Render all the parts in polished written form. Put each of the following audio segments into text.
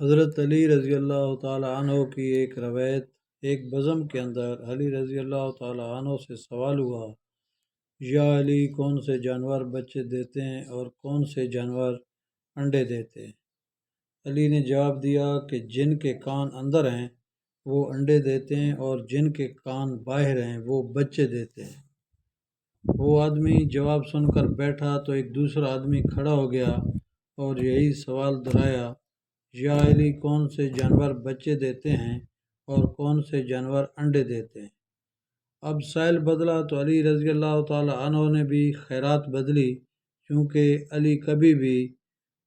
حضرت علی رضی اللہ تعالیٰ عنہ کی ایک روایت۔ ایک بزم کے اندر علی رضی اللہ تعالیٰ عنہ سے سوال ہوا، یا علی، کون سے جانور بچے دیتے ہیں اور کون سے جانور انڈے دیتے ہیں؟ علی نے جواب دیا کہ جن کے کان اندر ہیں وہ انڈے دیتے ہیں اور جن کے کان باہر ہیں وہ بچے دیتے ہیں۔ وہ آدمی جواب سن کر بیٹھا تو ایک دوسرا آدمی کھڑا ہو گیا اور یہی سوال دہرایا، یا علی، کون سے جانور بچے دیتے ہیں اور کون سے جانور انڈے دیتے ہیں؟ اب سائل بدلا تو علی رضی اللہ تعالیٰ عنہ نے بھی خیرات بدلی، کیونکہ علی کبھی بھی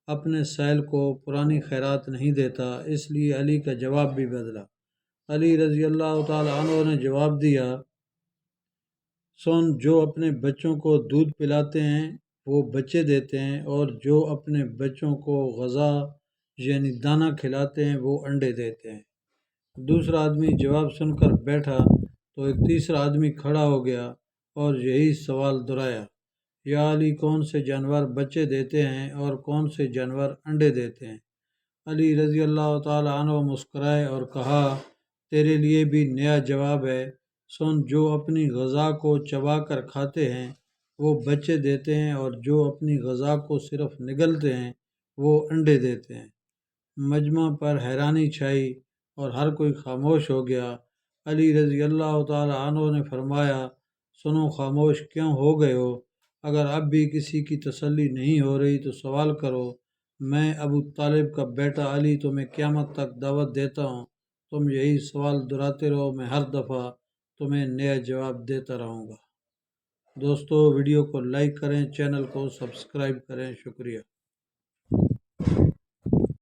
اپنے سائل کو پرانی خیرات نہیں دیتا، اس لیے علی کا جواب بھی بدلا۔ علی رضی اللہ تعالیٰ عنہ نے جواب دیا، جو اپنے بچوں کو دودھ پلاتے ہیں وہ بچے دیتے ہیں، اور جو اپنے بچوں کو غذا یعنی دانہ کھلاتے ہیں وہ انڈے دیتے ہیں۔ دوسرا آدمی جواب سن کر بیٹھا تو ایک تیسرا آدمی کھڑا ہو گیا اور یہی سوال دہرایا، یا علی، کون سے جانور بچے دیتے ہیں اور کون سے جانور انڈے دیتے ہیں؟ علی رضی اللہ تعالیٰ عنہ مسکرائے اور کہا، تیرے لیے بھی نیا جواب ہے۔ جو اپنی غذا کو چبا کر کھاتے ہیں وہ بچے دیتے ہیں، اور جو اپنی غذا کو صرف نگلتے ہیں وہ انڈے دیتے ہیں۔ مجمع پر حیرانی چھائی اور ہر کوئی خاموش ہو گیا۔ علی رضی اللہ تعالیٰ عنہ نے فرمایا، سنو، خاموش کیوں ہو گئے ہو؟ اگر اب بھی کسی کی تسلی نہیں ہو رہی تو سوال کرو۔ میں ابو طالب کا بیٹا علی تمہیں قیامت تک دعوت دیتا ہوں، تم یہی سوال دہراتے رہو، میں ہر دفعہ تمہیں نیا جواب دیتا رہوں گا۔ دوستو، ویڈیو کو لائک کریں، چینل کو سبسکرائب کریں، شکریہ۔